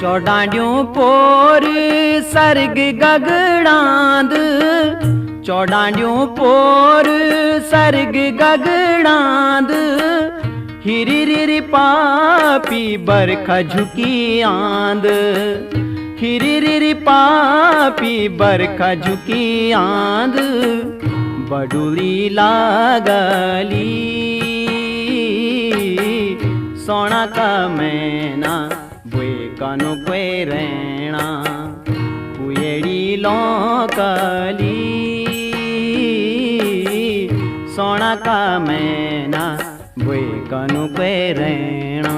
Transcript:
चौडांडियों पोर सर्ग गगड़ांद, चौडांडियों पोर सर्ग गगड़ांद, हिरी रिरी पापी बरखा झुकी आंद, हिरी रिरी पापी बरखा झुकी आंद, बडुली लागली सोना का मैना बुए कानो कोई रहना, पुएड़ी लौकली सोना का मैना बुए कानो कोई रहना।